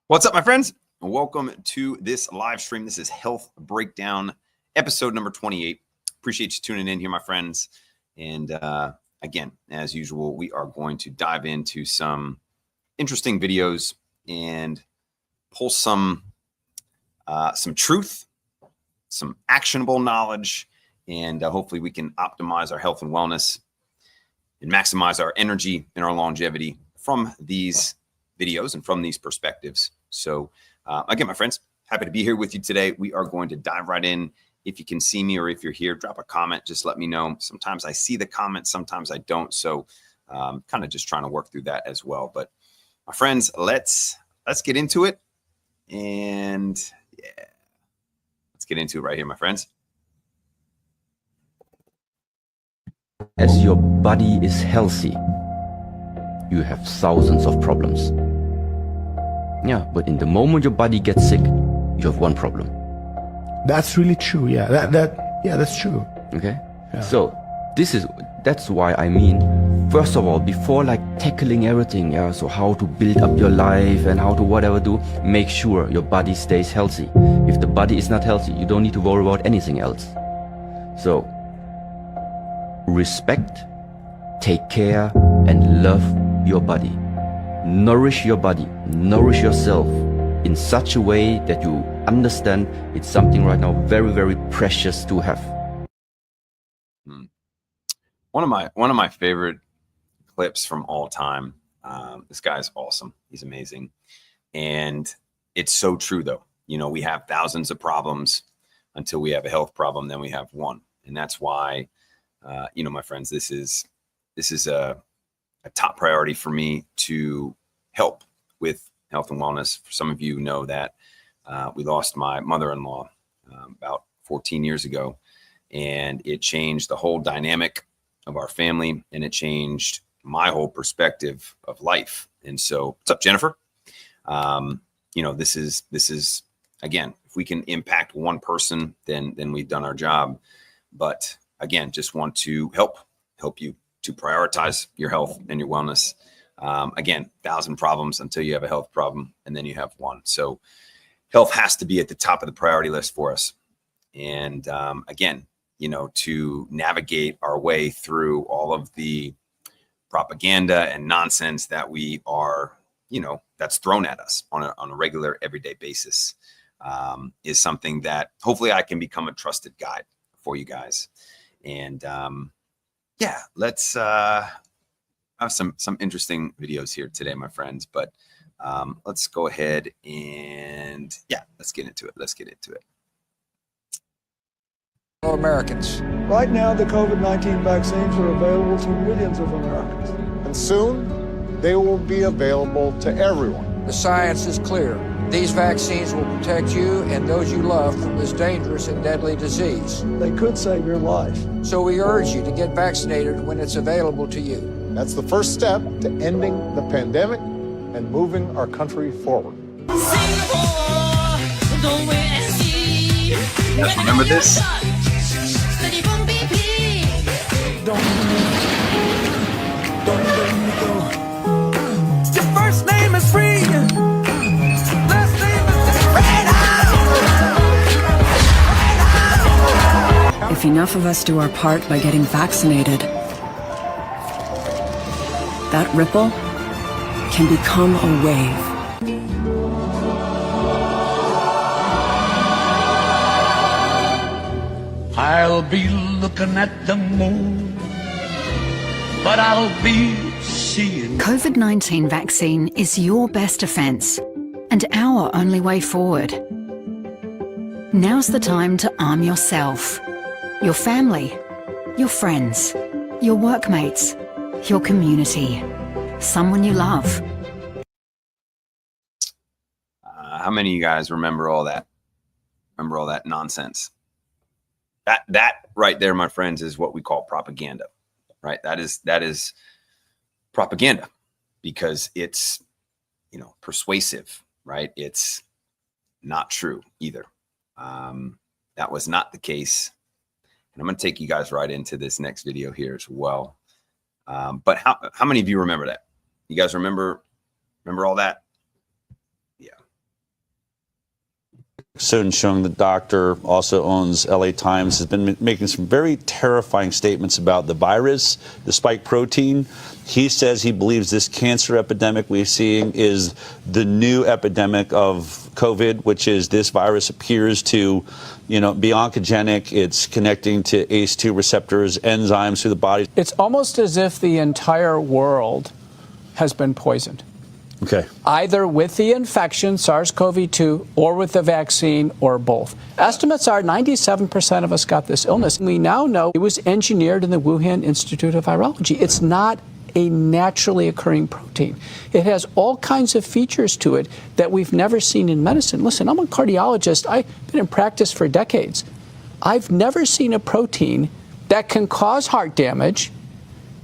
What's up, my friends? Welcome to this live stream. This is Health Breakdown, episode number 28. Appreciate you tuning in here, my friends. And again, as usual, we are going to dive into some interesting videos and pull some truth, some actionable knowledge, and hopefully we can optimize our health and wellness and maximize our energy and our longevity from these videos and from these perspectives. So again, my friends, happy to be here with you today. We are going to dive right in. If you can see me or if you're here, drop a comment. Just let me know. Sometimes I see the comments, sometimes I don't. So kind of just trying to work through that as well. But my friends, let's get into it. And yeah, let's get into it right here, my friends. As your body is healthy, you have thousands of problems. Yeah, but in the moment your body gets sick, you have one problem. That's really true. Yeah, that's true. Okay. Yeah. So that's why I mean, first of all, before like tackling everything, yeah, so how to build up your life and how to whatever do, make sure your body stays healthy. If the body is not healthy, you don't need to worry about anything else. So respect, take care, and love your body. Nourish your body, nourish yourself in such a way that you understand it's something right now very, very precious to have. One of my favorite clips from all time. This guy's awesome. He's amazing. And it's so true though. You know, we have thousands of problems until we have a health problem, then we have one. And that's why, you know, my friends, this is a top priority for me to help with health and wellness. For some of you know that we lost my mother-in-law about 14 years ago, and it changed the whole dynamic of our family, and it changed my whole perspective of life. And so, what's up, Jennifer? You know, this is again, if we can impact one person, then we've done our job. But again, just want to help you to prioritize your health and your wellness. Again, 1,000 problems until you have a health problem, and then you have one. So health has to be at the top of the priority list for us. And again, you know, to navigate our way through all of the propaganda and nonsense that we are, you know, that's thrown at us on a regular everyday basis, is something that hopefully I can become a trusted guide for you guys. And yeah, let's have some interesting videos here today, my friends. But let's go ahead and yeah, let's get into it. Americans. Right now, the COVID-19 vaccines are available to millions of Americans. And soon, they will be available to everyone. The science is clear. These vaccines will protect you and those you love from this dangerous and deadly disease. They could save your life. So we urge you to get vaccinated when it's available to you. That's the first step to ending the pandemic and moving our country forward. Remember this? Your first name is free. Last name is If enough of us do our part by getting vaccinated, that ripple can become a wave. I'll be looking at the moon, but I'll be seeing. COVID-19 vaccine is your best defense and our only way forward. Now's the time to arm yourself, your family, your friends, your workmates, your community, someone you love. How many of you guys remember all that? Remember all that nonsense? That right there, my friends, is what we call propaganda, right? That is propaganda because it's, you know, persuasive, right? It's not true either. That was not the case. And I'm going to take you guys right into this next video here as well. But how many of you remember that? You guys remember all that? Yeah. Sun Chung, the doctor, also owns LA Times, has been making some very terrifying statements about the virus, the spike protein. He says he believes this cancer epidemic we're seeing is the new epidemic of COVID, which is this virus appears to, be oncogenic. It's connecting to ACE2 receptors, enzymes through the body. It's almost as if the entire world has been poisoned. Okay. Either with the infection, SARS-CoV-2, or with the vaccine, or both. Estimates are 97% of us got this illness. We now know it was engineered in the Wuhan Institute of Virology. It's not a naturally occurring protein. It has all kinds of features to it that we've never seen in medicine. Listen, I'm a cardiologist. I've been in practice for decades. I've never seen a protein that can cause heart damage,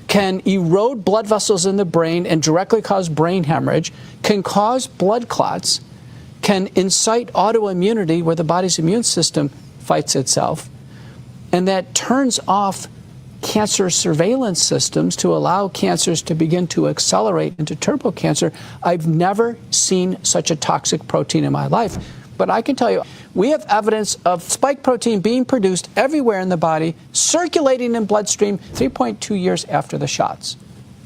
can erode blood vessels in the brain and directly cause brain hemorrhage, can cause blood clots, can incite autoimmunity where the body's immune system fights itself, and that turns off cancer surveillance systems to allow cancers to begin to accelerate into turbo cancer. I've never seen such a toxic protein in my life. But I can tell you, we have evidence of spike protein being produced everywhere in the body, circulating in bloodstream 3.2 years after the shots.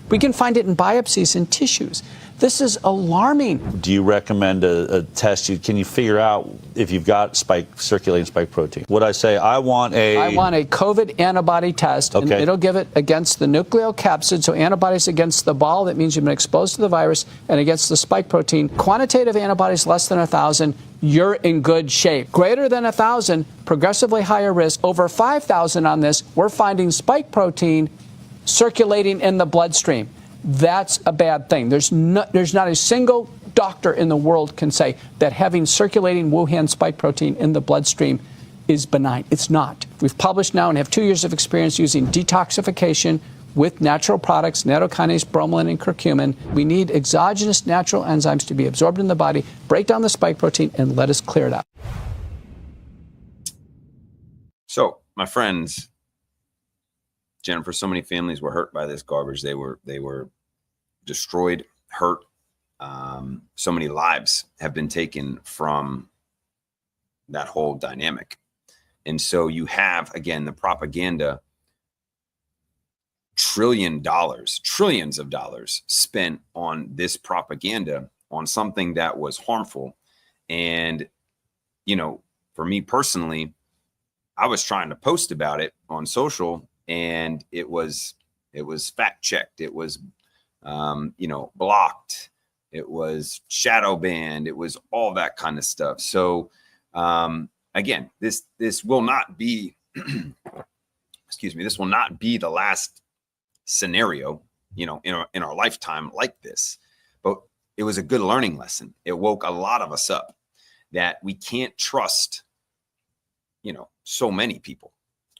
We can find it in biopsies and tissues. This is alarming. Do you recommend a test? Can you figure out if you've got circulating spike protein? Would I say I want a COVID antibody test, and it'll give it against the nucleocapsid, so antibodies against the ball, that means you've been exposed to the virus, and against the spike protein. Quantitative antibodies less than 1,000, you're in good shape. Greater than 1,000, progressively higher risk. Over 5,000 on this, we're finding spike protein circulating in the bloodstream. That's a bad thing. There's not a single doctor in the world can say that having circulating Wuhan spike protein in the bloodstream is benign. It's not. We've published now and have 2 years of experience using detoxification with natural products, nattokinase, bromelain, and curcumin. We need exogenous natural enzymes to be absorbed in the body, break down the spike protein, and let us clear it out. So, my friends, Jennifer, so many families were hurt by this garbage. They were destroyed, hurt. So many lives have been taken from that whole dynamic. And so you have, again, the propaganda, trillions of dollars spent on this propaganda, on something that was harmful. And, for me personally, I was trying to post about it on social, and it was fact checked. It was, blocked. It was shadow banned. It was all that kind of stuff. So, again, this will not be, this will not be the last scenario, in our lifetime like this. But it was a good learning lesson. It woke a lot of us up that we can't trust, so many people,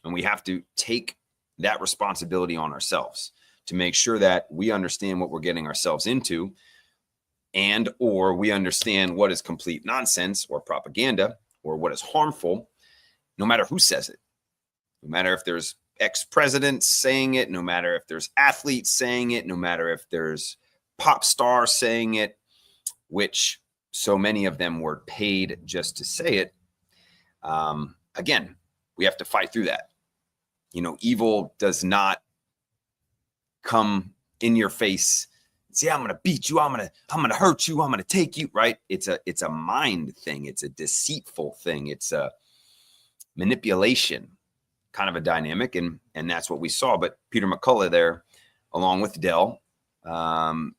and we have to take that responsibility on ourselves to make sure that we understand what we're getting ourselves into, and or we understand what is complete nonsense or propaganda or what is harmful, no matter who says it, no matter if there's ex-presidents saying it, no matter if there's athletes saying it, no matter if there's pop stars saying it, which so many of them were paid just to say it. Again, we have to fight through that. Evil does not come in your face and say, I'm going to beat you. I'm going to hurt you. I'm going to take you, right? It's a mind thing. It's a deceitful thing. It's a manipulation kind of a dynamic. And that's what we saw. But Peter McCullough there, along with Dell,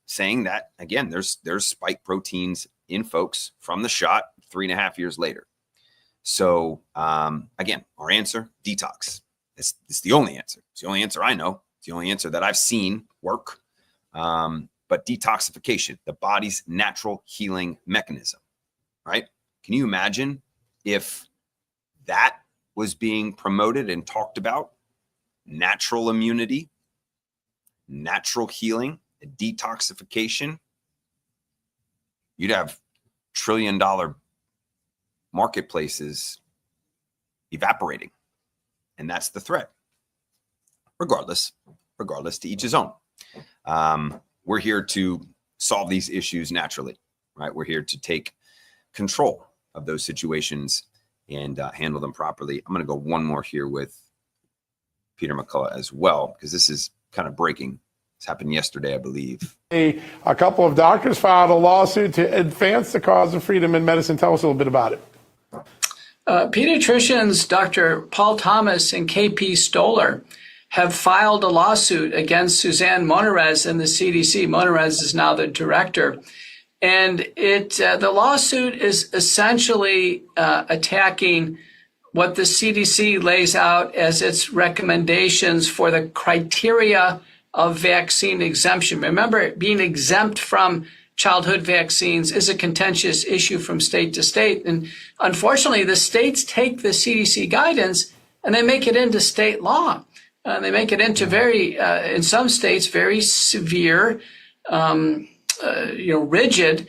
saying that, again, there's spike proteins in folks from the shot 3.5 years later. So, again, our answer, detox. It's the only answer. It's the only answer I know. It's the only answer that I've seen work. But detoxification, the body's natural healing mechanism, right? Can you imagine if that was being promoted and talked about? Natural immunity, natural healing, detoxification. You'd have trillion-dollar marketplaces evaporating. And that's the threat. Regardless, to each his own. We're here to solve these issues naturally, right? We're here to take control of those situations and handle them properly. I'm going to go one more here with Peter McCullough as well, because this is kind of breaking. This happened yesterday, I believe. A couple of doctors filed a lawsuit to advance the cause of freedom in medicine. Tell us a little bit about it. Pediatricians Dr. Paul Thomas and KP Stoller have filed a lawsuit against Suzanne Monarez and the CDC. Monarez is now the director. And the lawsuit is essentially attacking what the CDC lays out as its recommendations for the criteria of vaccine exemption. Remember, being exempt from childhood vaccines is a contentious issue from state to state. And unfortunately, the states take the CDC guidance and they make it into state law. They make it into in some states, very severe, rigid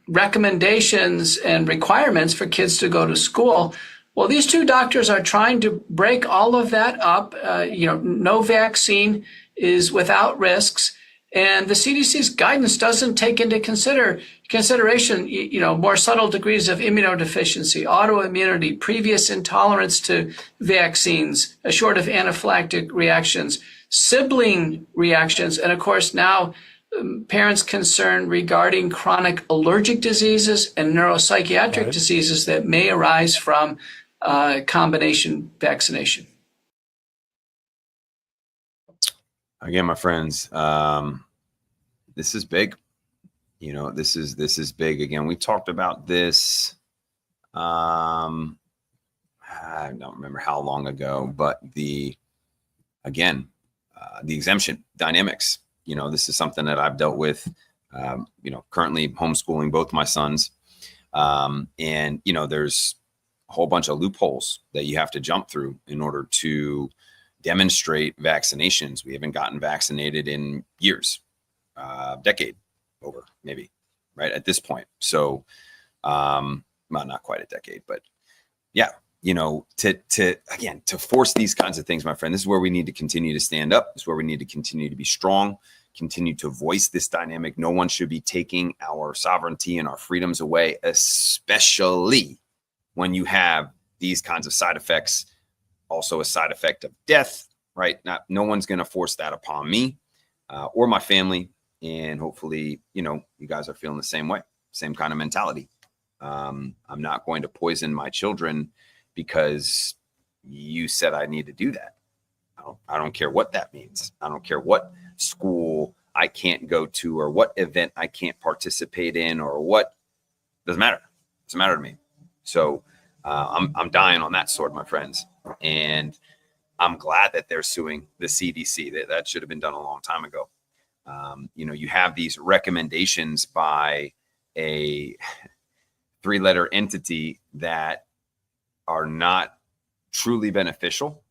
recommendations and requirements for kids to go to school. Well, these two doctors are trying to break all of that up. No vaccine is without risks. And the CDC's guidance doesn't take into consideration, more subtle degrees of immunodeficiency, autoimmunity, previous intolerance to vaccines, short of anaphylactic reactions, sibling reactions, and of course now parents' concern regarding chronic allergic diseases and neuropsychiatric diseases that may arise from combination vaccination. Again, my friends, this is big. This is big. Again, we talked about this. I don't remember how long ago, but the exemption dynamics. This is something that I've dealt with. Currently homeschooling both my sons, and there's a whole bunch of loopholes that you have to jump through in order to demonstrate vaccinations. We haven't gotten vaccinated in years, decade over maybe, right at this point. So, well, not quite a decade, but yeah, to force these kinds of things, my friend, this is where we need to continue to stand up. This is where we need to continue to be strong, continue to voice this dynamic. No one should be taking our sovereignty and our freedoms away, especially when you have these kinds of side effects. Also a side effect of death, right? No one's going to force that upon me or my family. And hopefully, you guys are feeling the same way, same kind of mentality. I'm not going to poison my children because you said I need to do that. I don't care what that means. I don't care what school I can't go to or what event I can't participate in or what. Doesn't matter. Doesn't matter to me. So I'm dying on that sword, my friends. And I'm glad that they're suing the CDC. That should have been done a long time ago. You have these recommendations by a 3-letter entity that are not truly beneficial.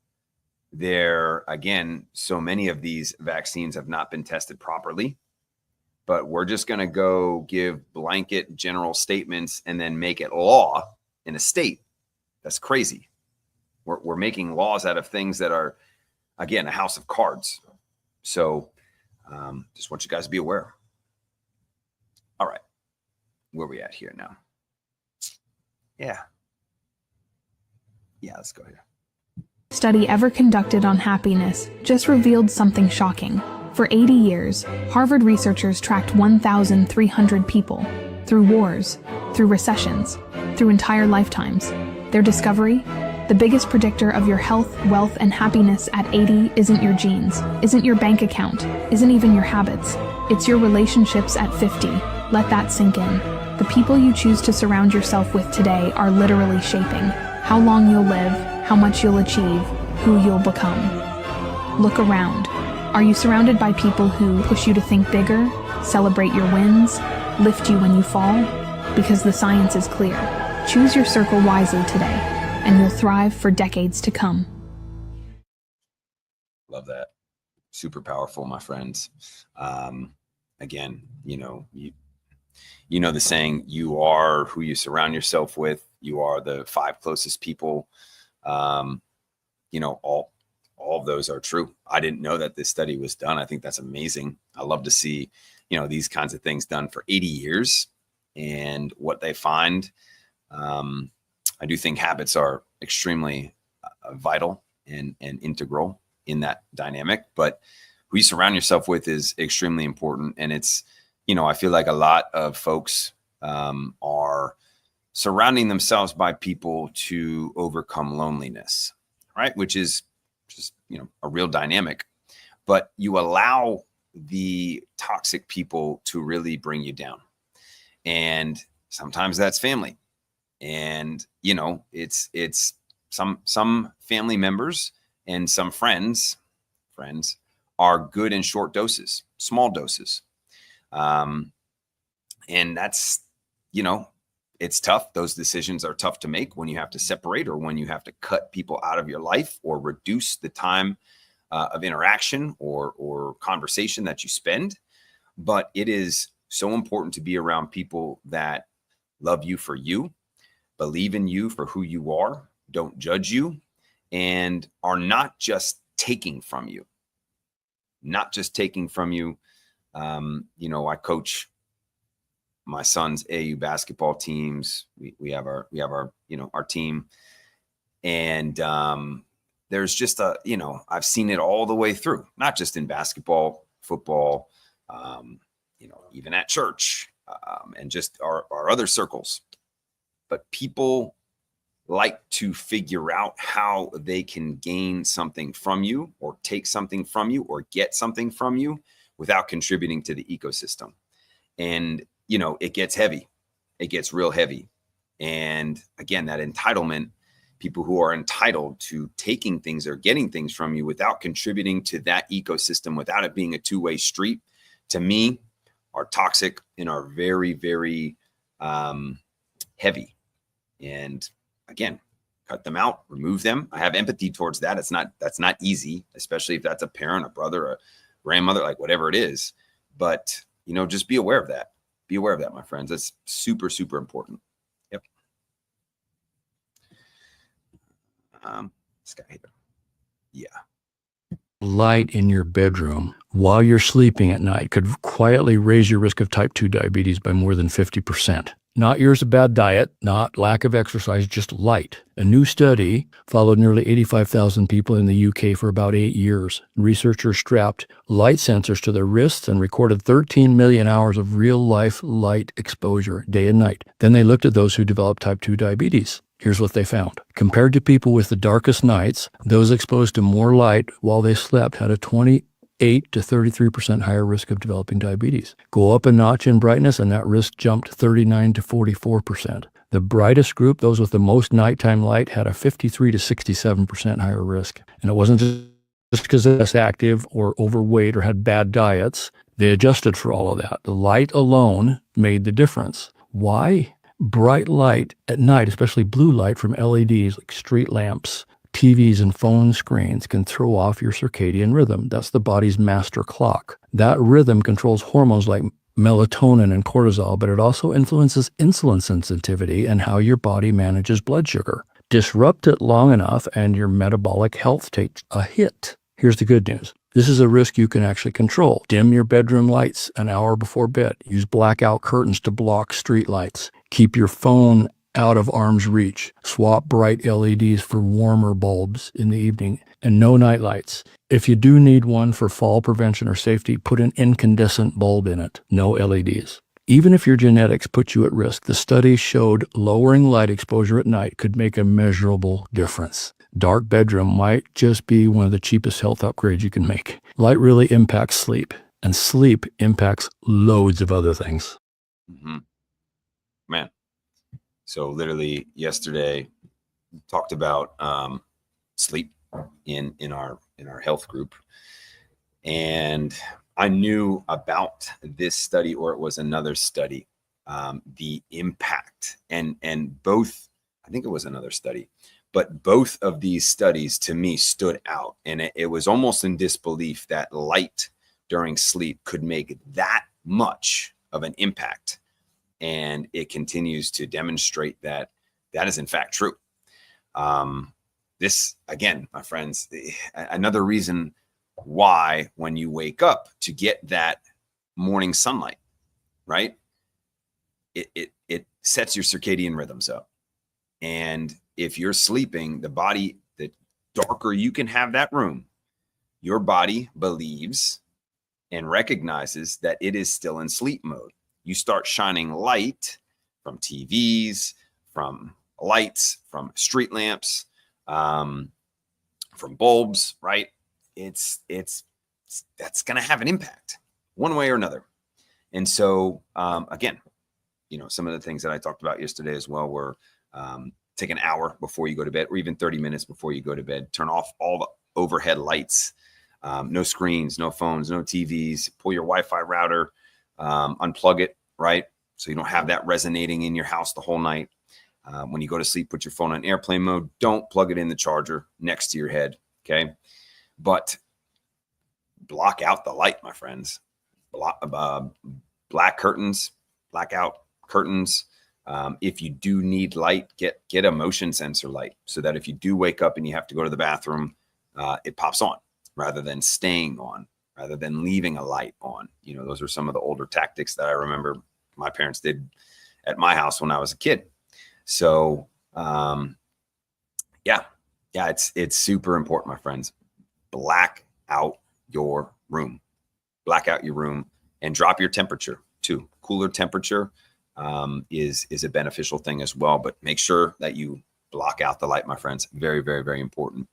So many of these vaccines have not been tested properly, but we're just going to go give blanket general statements and then make it law in a state. That's crazy. We're making laws out of things that are, again, a house of cards. So just want you guys to be aware. All right. Where are we at here now? Yeah, let's go here. Study ever conducted on happiness just revealed something shocking. For 80 years, Harvard researchers tracked 1,300 people through wars, through recessions, through entire lifetimes. Their discovery? The biggest predictor of your health, wealth, and happiness at 80 isn't your genes, isn't your bank account, isn't even your habits. It's your relationships at 50. Let that sink in. The people you choose to surround yourself with today are literally shaping how long you'll live, how much you'll achieve, who you'll become. Look around. Are you surrounded by people who push you to think bigger, celebrate your wins, lift you when you fall? Because the science is clear. Choose your circle wisely today, and you'll thrive for decades to come. Love that. Super powerful, my friends. Again, you know the saying, you are who you surround yourself with. You are the 5 closest people. All of those are true. I didn't know that this study was done. I think that's amazing. I love to see, these kinds of things done for 80 years and what they find. I do think habits are extremely vital and integral in that dynamic, but who you surround yourself with is extremely important. And it's, I feel like a lot of folks are surrounding themselves by people to overcome loneliness, right? Which is just, a real dynamic, but you allow the toxic people to really bring you down. And sometimes that's family. And, it's some family members and some friends are good in short doses, small doses. And that's, it's tough. Those decisions are tough to make when you have to separate or when you have to cut people out of your life or reduce the time of interaction or conversation that you spend. But it is so important to be around people that love you for you, believe in you for who you are, don't judge you, and are not just taking from you. Not just taking from you. I coach my son's AU basketball teams. We have our our team. And there's just I've seen it all the way through, not just in basketball, football, even at church, and just our other circles. But people like to figure out how they can gain something from you or take something from you or get something from you without contributing to the ecosystem. And, it gets heavy. It gets real heavy. And again, that entitlement, people who are entitled to taking things or getting things from you without contributing to that ecosystem, without it being a two-way street, to me, are toxic and are very, very heavy. And again, cut them out, remove them. I have empathy towards that. That's not easy, especially if that's a parent, a brother, a grandmother, like whatever it is. But, just be aware of that. Be aware of that, my friends. That's super, super important. Yep. This guy here. Yeah. Light in your bedroom while you're sleeping at night could quietly raise your risk of type 2 diabetes by more than 50%. Not yours a bad diet, not lack of exercise, just light. A new study followed nearly 85,000 people in the UK for about 8 years. Researchers strapped light sensors to their wrists and recorded 13 million hours of real-life light exposure day and night. Then they looked at those who developed type 2 diabetes. Here's what they found. Compared to people with the darkest nights, those exposed to more light while they slept had a 28 to 33% higher risk of developing diabetes. Go up a notch in brightness and that risk jumped 39 to 44%. The brightest group, those with the most nighttime light, had a 53 to 67% higher risk. And it wasn't just because they're less active or overweight or had bad diets. They adjusted for all of that. The light alone made the difference. Why? Bright light at night, especially blue light from LEDs like street lamps, TVs and phone screens, can throw off your circadian rhythm. That's the body's master clock. That rhythm controls hormones like melatonin and cortisol, but it also influences insulin sensitivity and how your body manages blood sugar. Disrupt it long enough and your metabolic health takes a hit. Here's the good news. This is a risk you can actually control. Dim your bedroom lights an hour before bed. Use blackout curtains to block street lights. Keep your phone out of arm's reach. Swap bright LEDs for warmer bulbs in the evening, and no night lights. If you do need one for fall prevention or safety, put an incandescent bulb in it. No LEDs. Even if your genetics put you at risk, the study showed lowering light exposure at night could make a measurable difference. Dark bedroom might just be one of the cheapest health upgrades you can make. Light really impacts sleep, and sleep impacts loads of other things. Mm-hmm. Man. So literally yesterday talked about sleep in our health group. And I knew about this study, or it was another study, the impact and both, I think it was another study, but both of these studies to me stood out. And it was almost in disbelief that light during sleep could make that much of an impact. And it continues to demonstrate that that is in fact true. This, again, my friends, another reason why when you wake up to get that morning sunlight, right? It sets your circadian rhythms up. And if you're sleeping, the body, the darker you can have that room, your body believes and recognizes that it is still in sleep mode. You start shining light from TVs, from lights, from street lamps, from bulbs, right? It's that's going to have an impact one way or another. And so, again, you know, some of the things that I talked about yesterday as well were take an hour before you go to bed, or even 30 minutes before you go to bed. Turn off all the overhead lights, no screens, no phones, no TVs. Pull your Wi-Fi router, unplug it, right? So you don't have that resonating in your house the whole night. When you go to sleep, put your phone on airplane mode. Don't plug it in the charger next to your head, okay? But block out the light, my friends. Black curtains, blackout curtains. If you do need light, get a motion sensor light so that if you do wake up and you have to go to the bathroom, it pops on rather than staying on, rather than leaving a light on. You know, those are some of the older tactics that I remember my parents did at my house when I was a kid. So, yeah, it's super important, my friends. Black out your room, and drop your temperature too. Cooler temperature is a beneficial thing as well, but make sure that you block out the light, my friends. Very, very, very important.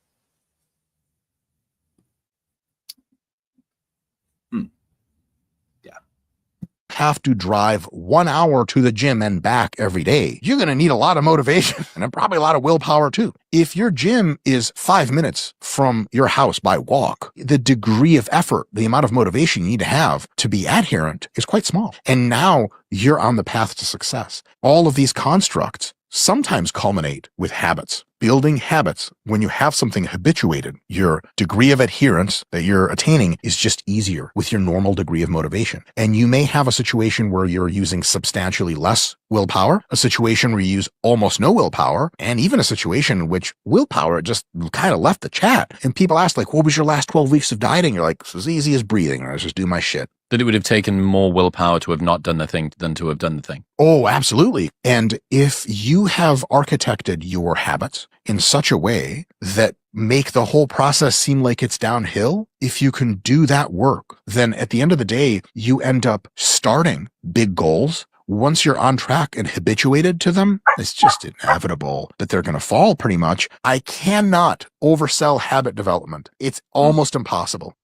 Have to drive 1 hour to the gym and back every day, you're going to need a lot of motivation and probably a lot of willpower too. If your gym is 5 minutes from your house by walk, the degree of effort, the amount of motivation you need to have to be adherent is quite small. And now you're on the path to success. All of these constructs sometimes culminate with habits. Building habits, when you have something habituated, your degree of adherence that you're attaining is just easier with your normal degree of motivation. And you may have a situation where you're using substantially less willpower, a situation where you use almost no willpower, and even a situation in which willpower just kind of left the chat. And people ask, like, what was your last 12 weeks of dieting? You're like, it's as easy as breathing. I just do my shit. That it would have taken more willpower to have not done the thing than to have done the thing. Oh, absolutely. And if you have architected your habits in such a way that make the whole process seem like it's downhill, if you can do that work, then at the end of the day, you end up starting big goals. Once you're on track and habituated to them, it's just inevitable that they're going to fall pretty much. I cannot oversell habit development. It's almost impossible.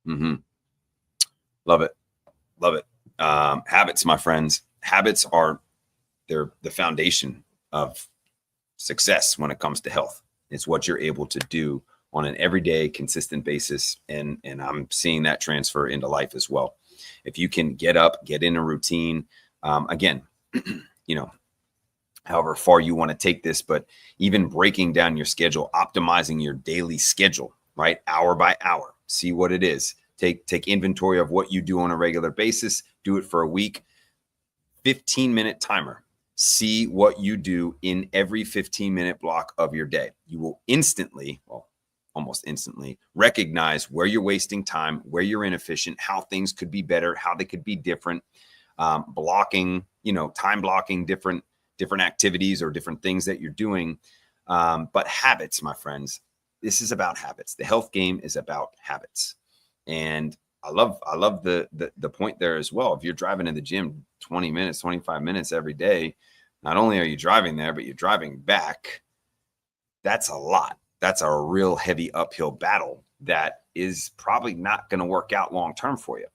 Mm-hmm. Love it. Love it. Habits, my friends. Habits they're the foundation of success when it comes to health. It's what you're able to do on an everyday, consistent basis. And I'm seeing that transfer into life as well. If you can get up, get in a routine, again, you know, however far you want to take this, but even breaking down your schedule, optimizing your daily schedule, right? Hour by hour, see what it is. Take inventory of what you do on a regular basis. Do it for a week. 15-minute timer. See what you do in every 15-minute block of your day. You will instantly, well, almost instantly, recognize where you're wasting time, where you're inefficient, how things could be better, how they could be different. Blocking, you know, time blocking different activities or different things that you're doing. But habits, my friends, this is about habits. The health game is about habits. And I love the point there as well. If you're driving to the gym 20 minutes, 25 minutes every day, not only are you driving there, but you're driving back. That's a lot. That's a real heavy uphill battle that is probably not going to work out long-term for you.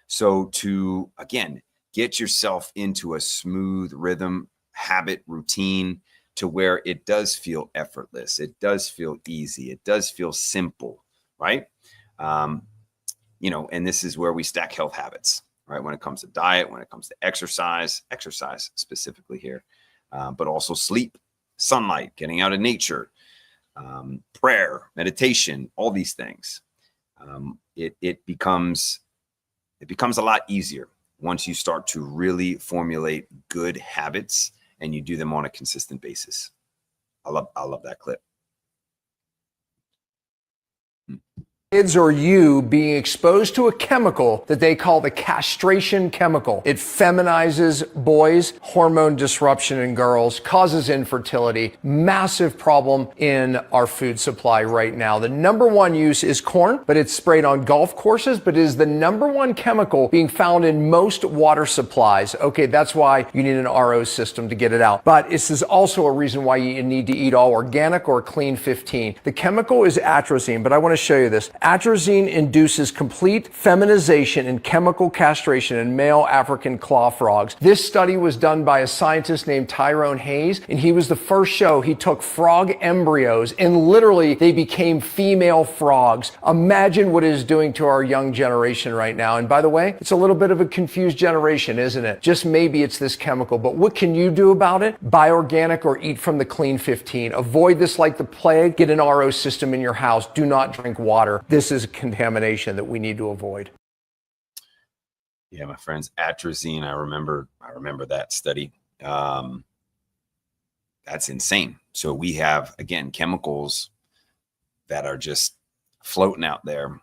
So to, again, get yourself into a smooth rhythm, habit, routine to where it does feel effortless. It does feel easy. It does feel simple, right? You know, and this is where we stack health habits, right? When it comes to diet, when it comes to exercise specifically here, but also sleep, sunlight, getting out in nature, prayer, meditation, all these things. It becomes a lot easier once you start to really formulate good habits and you do them on a consistent basis. I love that clip. Kids or you being exposed to a chemical that they call the castration chemical. It feminizes boys, hormone disruption in girls, causes infertility. Massive problem in our food supply right now. The number one use is corn, but it's sprayed on golf courses, but it is the number one chemical being found in most water supplies. Okay, that's why you need an RO system to get it out. But this is also a reason why you need to eat all organic or clean 15. The chemical is atrazine, but I want to show you this. Atrazine induces complete feminization and chemical castration in male African claw frogs. This study was done by a scientist named Tyrone Hayes, and he was the first show. He took frog embryos and literally they became female frogs. Imagine what it is doing to our young generation right now. And by the way, it's a little bit of a confused generation, isn't it? Just maybe it's this chemical, but what can you do about it? Buy organic or eat from the clean 15. Avoid this like the plague. Get an RO system in your house. Do not drink water. This is a contamination that we need to avoid. Yeah, my friends, atrazine. I remember that study. That's insane. So we have, again, chemicals that are just floating out there,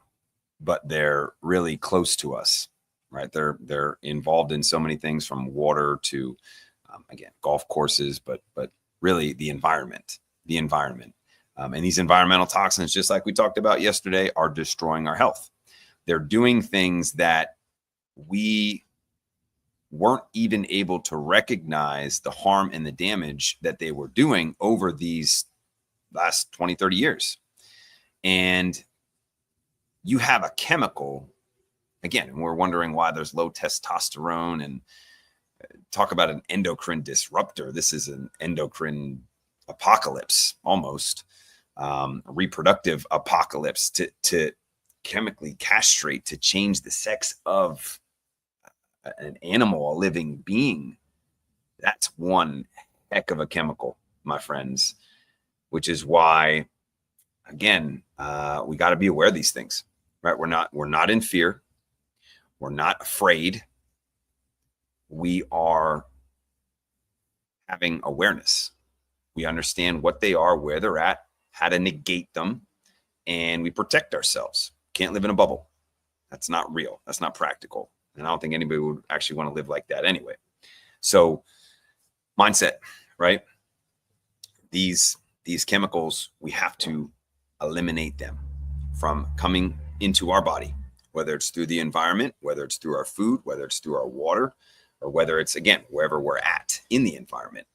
but they're really close to us, right? They're involved in so many things, from water to, again, golf courses, but really the environment. And these environmental toxins, just like we talked about yesterday, are destroying our health. They're doing things that we weren't even able to recognize the harm and the damage that they were doing over these last 20, 30 years. And you have a chemical, again, and we're wondering why there's low testosterone, and talk about an endocrine disruptor. This is an endocrine apocalypse, almost. Reproductive apocalypse to chemically castrate, to change the sex of an animal, a living being. That's one heck of a chemical, my friends, which is why, again, we got to be aware of these things, right? We're not in fear. We're not afraid. We are having awareness. We understand what they are, where they're at, how to negate them, and we protect ourselves. Can't live in a bubble. That's not real. That's not practical. And I don't think anybody would actually want to live like that anyway. So mindset, right? These chemicals, we have to eliminate them from coming into our body, whether it's through the environment, whether it's through our food, whether it's through our water, or whether it's, again, wherever we're at in the environment.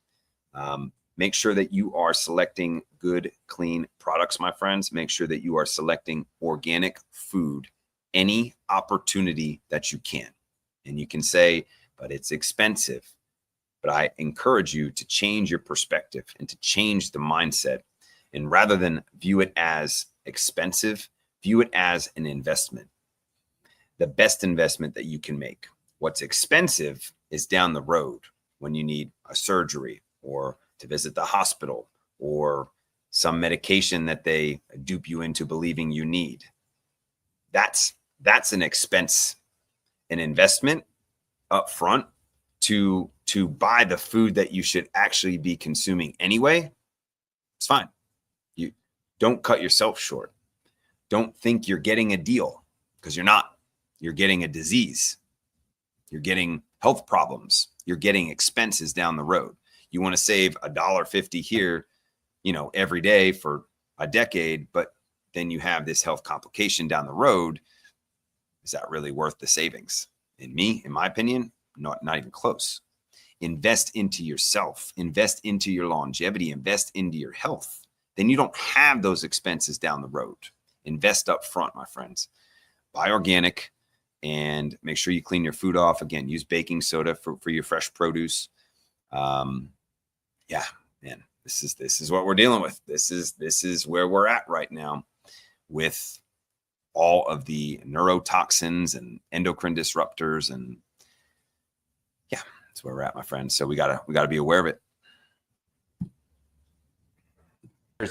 Make sure that you are selecting good, clean products, my friends. Make sure that you are selecting organic food, any opportunity that you can. And you can say, but it's expensive. But I encourage you to change your perspective and to change the mindset. And rather than view it as expensive, view it as an investment. The best investment that you can make. What's expensive is down the road when you need a surgery, or to visit the hospital, or some medication that they dupe you into believing you need. That's an expense, an investment up front to buy the food that you should actually be consuming anyway. It's fine. You don't cut yourself short. Don't think you're getting a deal, because you're not. You're getting a disease. You're getting health problems. You're getting expenses down the road. You want to save $1.50 here, every day for a decade, but then you have this health complication down the road. Is that really worth the savings? In my opinion, not even close. Invest into yourself, invest into your longevity, invest into your health. Then you don't have those expenses down the road. Invest up front, my friends. Buy organic and make sure you clean your food off. Again, use baking soda for your fresh produce. Yeah, man, this is what we're dealing with. This is where we're at right now with all of the neurotoxins and endocrine disruptors, and yeah, that's where we're at, my friends. So we gotta be aware of it.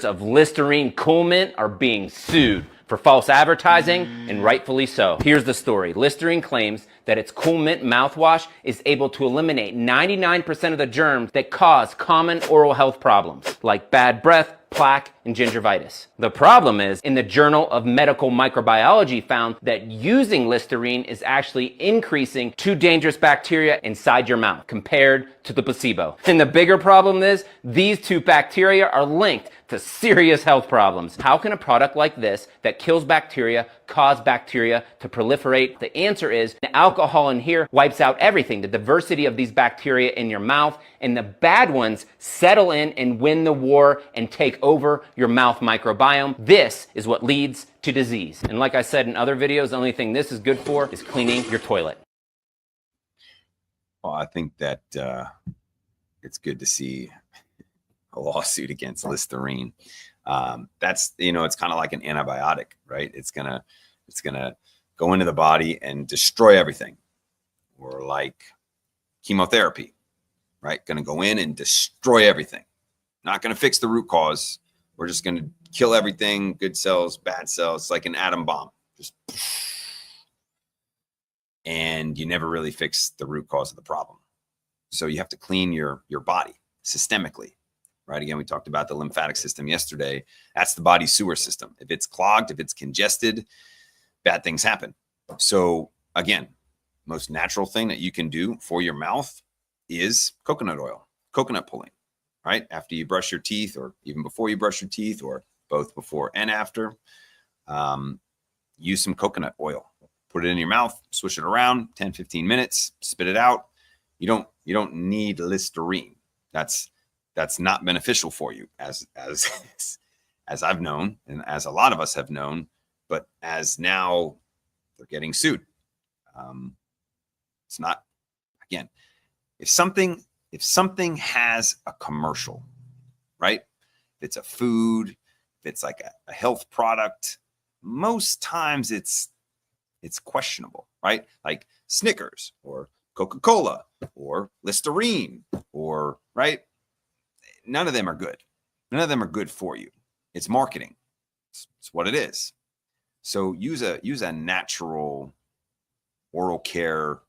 Of Listerine Coolmint are being sued for false advertising, and rightfully so. Here's the story. Listerine claims that its Coolmint mouthwash is able to eliminate 99% of the germs that cause common oral health problems, like bad breath, plaque, and gingivitis. The problem is, in the Journal of Medical Microbiology found that using Listerine is actually increasing 2 dangerous bacteria inside your mouth compared to the placebo. And the bigger problem is, these 2 bacteria are linked to serious health problems. How can a product like this that kills bacteria cause bacteria to proliferate? The answer is the alcohol in here wipes out everything, the diversity of these bacteria in your mouth, and the bad ones settle in and win the war and take over your mouth microbiome. This is what leads to disease. And like I said in other videos, the only thing this is good for is cleaning your toilet. Well, I think that it's good to see a lawsuit against Listerine. That's, it's kind of like an antibiotic, right? It's gonna go into the body and destroy everything. Or like chemotherapy, right? Going to go in and destroy everything. Not going to fix the root cause. We're just going to kill everything, good cells, bad cells. It's like an atom bomb. Just, and you never really fix the root cause of the problem. So you have to clean your body systemically, right? Again, we talked about the lymphatic system yesterday. That's the body's sewer system. If it's clogged, if it's congested, bad things happen. So again, most natural thing that you can do for your mouth is coconut oil, coconut pulling, right? After you brush your teeth, or even before you brush your teeth, or both before and after, use some coconut oil, put it in your mouth, swish it around 10, 15 minutes, spit it out. You don't need Listerine. That's not beneficial for you, as I've known, and as a lot of us have known, but as now they're getting sued. It's not, again, if something has a commercial, right? If it's a food, if it's like a health product, most times it's questionable, right? Like Snickers or Coca-Cola or Listerine, or, right? None of them are good. None of them are good for you. It's marketing. It's what it is. So use a natural oral care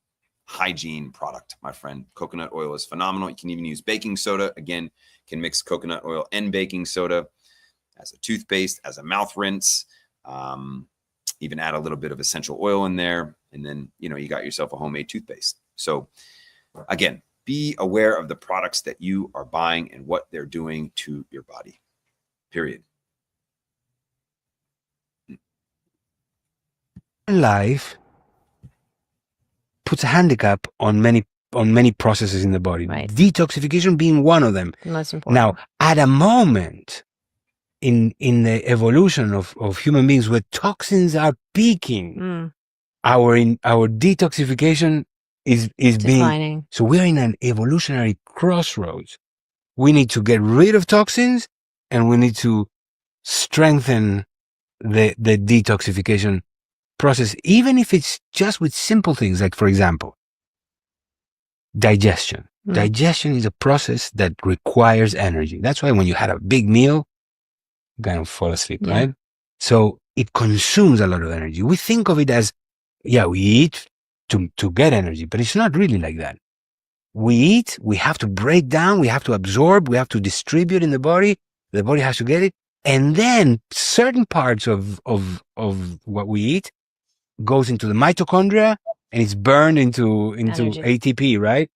hygiene product, my friend. Coconut oil is phenomenal. You can even use baking soda. Again, can mix coconut oil and baking soda as a toothpaste, as a mouth rinse. Even add a little bit of essential oil in there, and then you got yourself a homemade toothpaste. So again, be aware of the products that you are buying and what they're doing to your body. Period. Life puts a handicap on many processes in the body. Right. Detoxification being one of them. Most important. Now, at a moment in the evolution of human beings where toxins are peaking, our detoxification is declining. Being, so we're in an evolutionary crossroads. We need to get rid of toxins, and we need to strengthen the detoxification process, even if it's just with simple things, like, for example, digestion. Digestion is a process that requires energy. That's why when you had a big meal, you kind of fall asleep, right? So it consumes a lot of energy. We think of it as, we eat to get energy, but it's not really like that. We eat, we have to break down, we have to absorb, we have to distribute in the body has to get it, and then certain parts of what we eat goes into the mitochondria and it's burned into energy. ATP, right?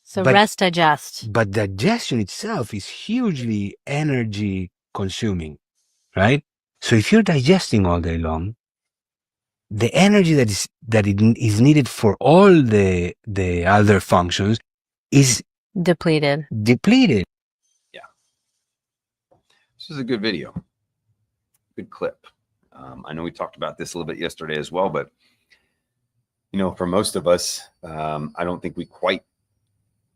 So rest, digest. But digestion itself is hugely energy consuming, right? So if you're digesting all day long, the energy that is needed for all the other functions is depleted. Yeah. This is a good video. Good clip. I know we talked about this a little bit yesterday as well, but for most of us, I don't think we quite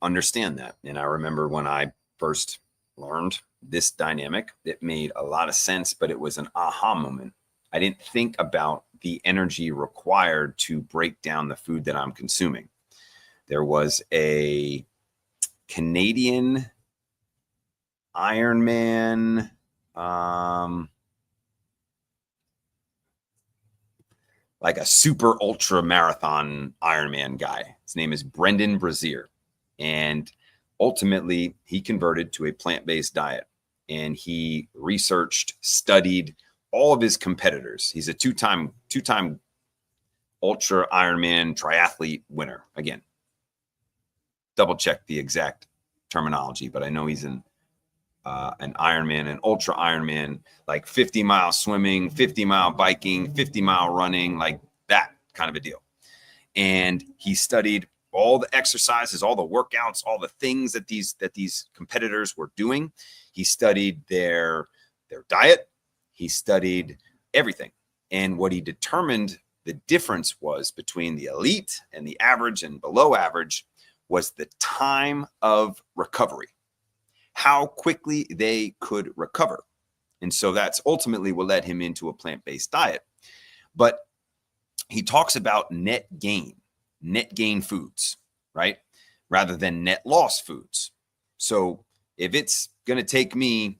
understand that. And I remember when I first learned this dynamic, it made a lot of sense, but it was an aha moment. I didn't think about the energy required to break down the food that I'm consuming. There was a Canadian Ironman, like a super ultra marathon Ironman guy. His name is Brendan Brazier. And ultimately he converted to a plant-based diet. and he researched, studied all of his competitors. He's a two-time ultra Ironman triathlete winner. Again, double check the exact terminology, but I know he's an Ironman, an ultra Ironman, like 50-mile swimming, 50-mile biking, 50-mile running, like that kind of a deal. And he studied all the exercises, all the workouts, all the things that these competitors were doing. He studied their diet. He studied everything. And what he determined the difference was between the elite and the average and below average was the time of recovery, how quickly they could recover. And so that's ultimately what led him into a plant-based diet. But he talks about net gain foods, right? Rather than net loss foods. So if it's going to take me,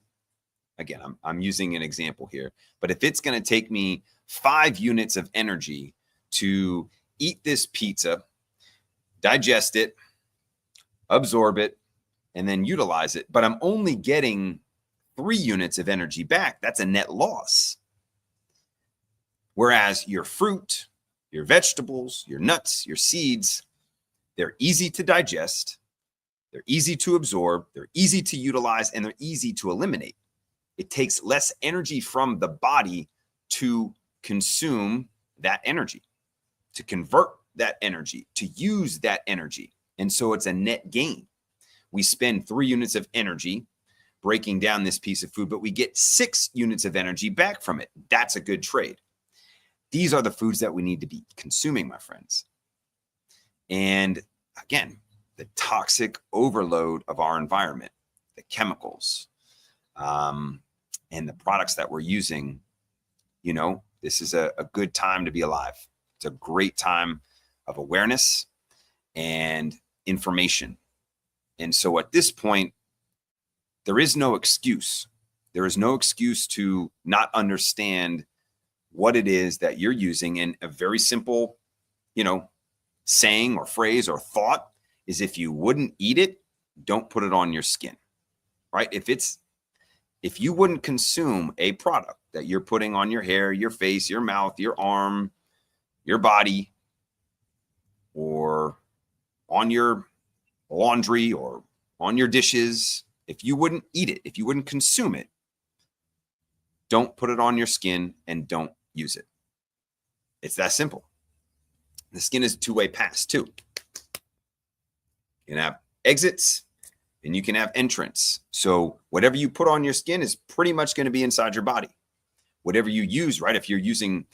again, I'm using an example here, but if it's going to take me 5 units of energy to eat this pizza, digest it, absorb it, and then utilize it, but I'm only getting 3 units of energy back, that's a net loss. Whereas your fruit, your vegetables, your nuts, your seeds, they're easy to digest, they're easy to absorb, they're easy to utilize, and they're easy to eliminate. It takes less energy from the body to consume that energy, to convert that energy, to use that energy. And so it's a net gain. We spend 3 units of energy breaking down this piece of food, but we get 6 units of energy back from it. That's a good trade. These are the foods that we need to be consuming, my friends. And again, the toxic overload of our environment, the chemicals, and the products that we're using, you know, this is a good time to be alive. It's a great time of awareness and information. And so at this point, there is no excuse. There is no excuse to not understand what it is that you're using. And a very simple, you know, saying or phrase or thought is, if you wouldn't eat it, don't put it on your skin, right? If you wouldn't consume a product that you're putting on your hair, your face, your mouth, your arm, your body, or on your laundry or on your dishes, if you wouldn't eat it, if you wouldn't consume it, don't put it on your skin and don't use it. It's that simple. The skin is a two-way pass too. You can have exits and you can have entrance. So whatever you put on your skin is pretty much going to be inside your body. Whatever you use, right? If you're using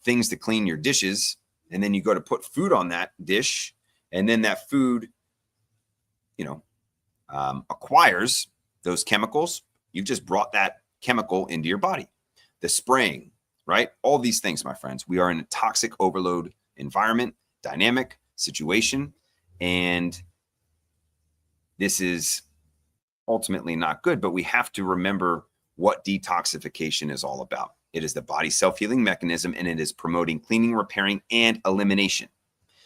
things to clean your dishes and then you go to put food on that dish and then that food, you know, acquires those chemicals, you've just brought that chemical into your body. The spraying, right? All these things, my friends. We are in a toxic overload environment, dynamic situation, and this is ultimately not good, but we have to remember what detoxification is all about. It is the body's self-healing mechanism, and it is promoting cleaning, repairing, and elimination.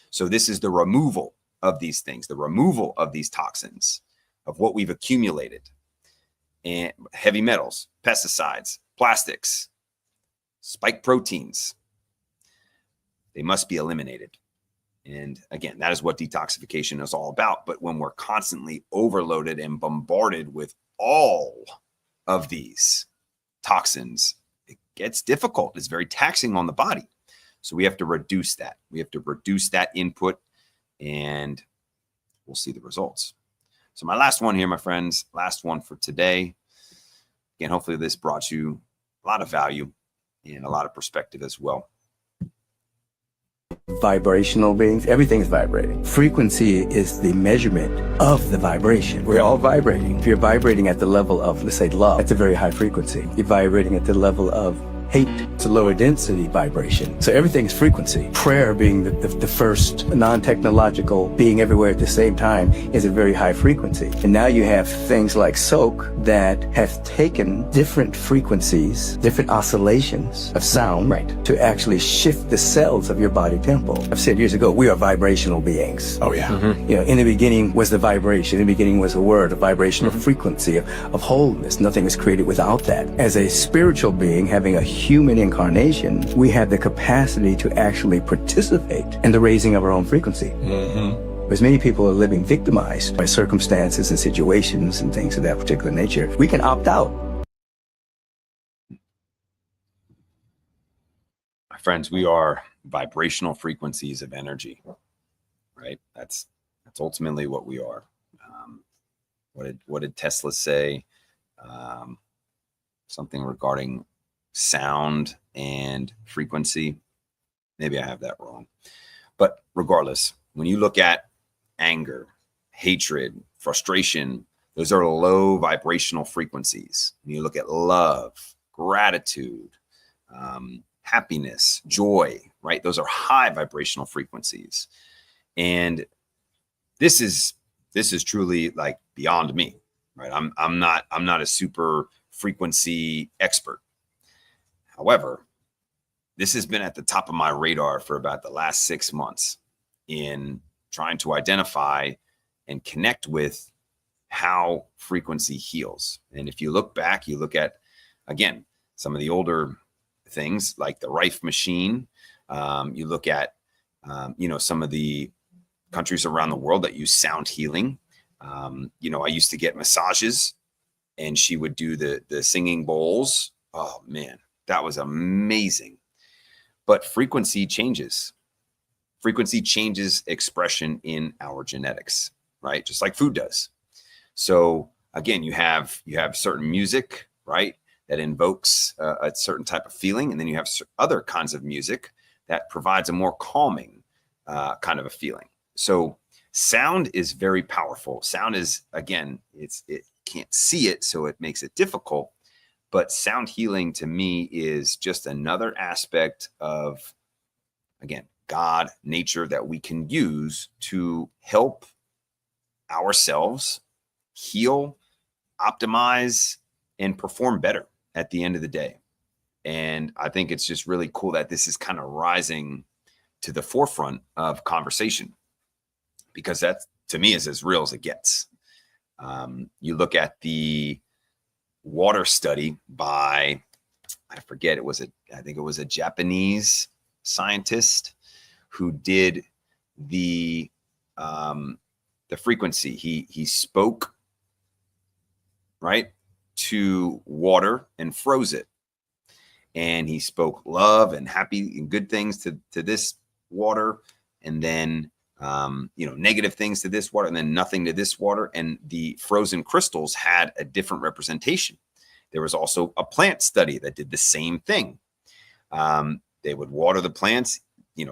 So this is the removal of these things, the removal of these toxins, of what we've accumulated, and heavy metals, pesticides, plastics, spike proteins. They must be eliminated. And again, that is what detoxification is all about. But when we're constantly overloaded and bombarded with all of these toxins, it gets difficult. It's very taxing on the body. So we have to reduce that. We have to reduce that input, and we'll see the results. So my last one here, my friends, last one for today. Again, hopefully this brought you a lot of value and a lot of perspective as well. Vibrational beings, everything is vibrating. Frequency is the measurement of the vibration. We're all vibrating. If you're vibrating at the level of, let's say, love, that's a very high frequency. You're vibrating at the level of Hate is a lower density vibration. So everything is frequency. Prayer being the first non-technological being everywhere at the same time is a very high frequency. And now you have things like soak that have taken different frequencies, different oscillations of sound to actually shift the cells of your body tempo. I've said years ago, we are vibrational beings. Oh yeah. You know, in the beginning was the vibration. In the beginning was a word, a vibrational frequency of wholeness. Nothing was created without that. As a spiritual being having a human incarnation, we have the capacity to actually participate in the raising of our own frequency. Whereas many people are living victimized by circumstances and situations and things of that particular nature. We can opt out. My friends, we are vibrational frequencies of energy, right? That's ultimately what we are. What did Tesla say? Something regarding sound and frequency. Maybe I have that wrong. But regardless, when you look at anger, hatred, frustration, those are low vibrational frequencies. When you look at love, gratitude, happiness, joy, right? Those are high vibrational frequencies. And this is truly like beyond me, right? I'm not a super frequency expert. However, this has been at the top of my radar for about the last 6 months in trying to identify and connect with how frequency heals. And if you look back, you look at, again, some of the older things like the Rife machine. You look at, some of the countries around the world that use sound healing. I used to get massages and she would do the singing bowls. Oh man, that was amazing. But frequency changes. Frequency changes expression in our genetics, right? Just like food does. So again, you have certain music, right, that invokes a certain type of feeling. And then you have other kinds of music that provides a more calming kind of a feeling. So sound is very powerful. Sound is, again, it can't see it, so it makes it difficult. But sound healing to me is just another aspect of, again, God, nature that we can use to help ourselves heal, optimize, and perform better at the end of the day. And I think it's just really cool that this is kind of rising to the forefront of conversation, because that to me is as real as it gets. You look at the water study by, I forget, I think it was a Japanese scientist who did the frequency. He spoke, right, to water and froze it. And he spoke love and happy and good things to this water, and then negative things to this water, and then nothing to this water. And the frozen crystals had a different representation. There was also a plant study that did the same thing. They would water the plants,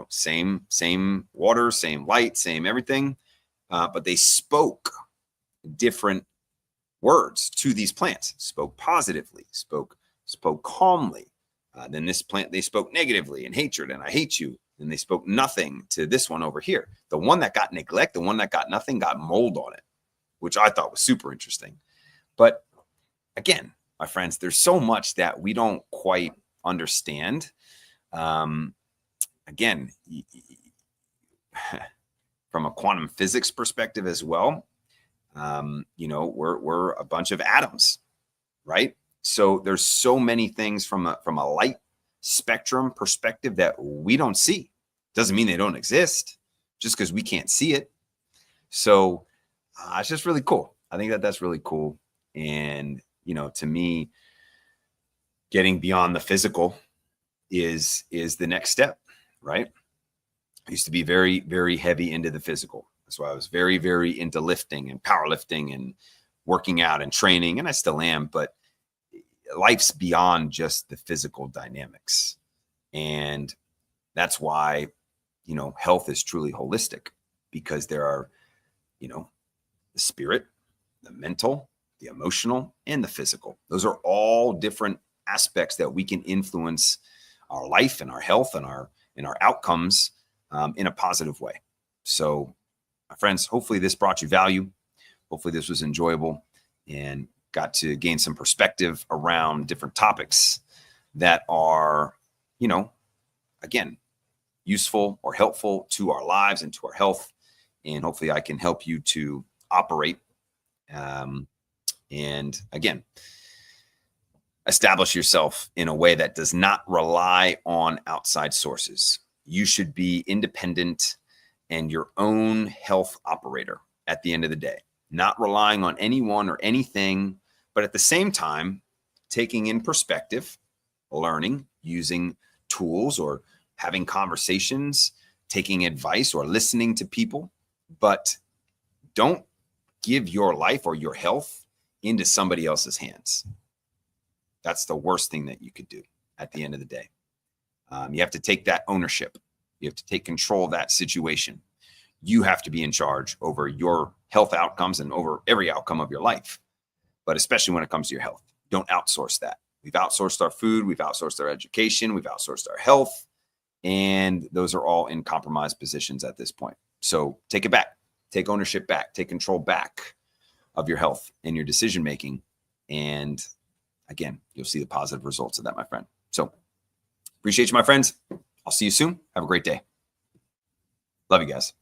same water, same light, same everything, but they spoke different words to these plants. Spoke positively, spoke calmly. Then this plant, they spoke negatively and hatred, and I hate you. And they spoke nothing to this one over here. The one that got neglect, the one that got nothing, got mold on it, which I thought was super interesting. But again, my friends, there's so much that we don't quite understand. Again, from a quantum physics perspective as well, we're a bunch of atoms, right? So there's so many things from a light spectrum perspective that we don't see. Doesn't mean they don't exist just because we can't see it. So it's just really cool. I think that's really cool. And, to me, getting beyond the physical is the next step, right? I used to be very, very heavy into the physical. That's why I was very, very into lifting and powerlifting and working out and training, and I still am, but life's beyond just the physical dynamics. And that's why, health is truly holistic, because there are, the spirit, the mental, the emotional, and the physical. Those are all different aspects that we can influence our life and our health and our outcomes in a positive way. So, my friends, hopefully this brought you value. Hopefully this was enjoyable and got to gain some perspective around different topics that are, again, useful or helpful to our lives and to our health. And hopefully I can help you to operate and again, establish yourself in a way that does not rely on outside sources. You should be independent and your own health operator at the end of the day, not relying on anyone or anything, but at the same time, taking in perspective, learning, using tools or having conversations, taking advice or listening to people, but don't give your life or your health into somebody else's hands. That's the worst thing that you could do at the end of the day. You have to take that ownership. You have to take control of that situation. You have to be in charge over your health outcomes and over every outcome of your life, but especially when it comes to your health. Don't outsource that. We've outsourced our food. We've outsourced our education. We've outsourced our health. And those are all in compromised positions at this point. So take it back. Take ownership back. Take control back of your health and your decision-making. And again, you'll see the positive results of that, my friend. So appreciate you, my friends. I'll see you soon. Have a great day. Love you guys.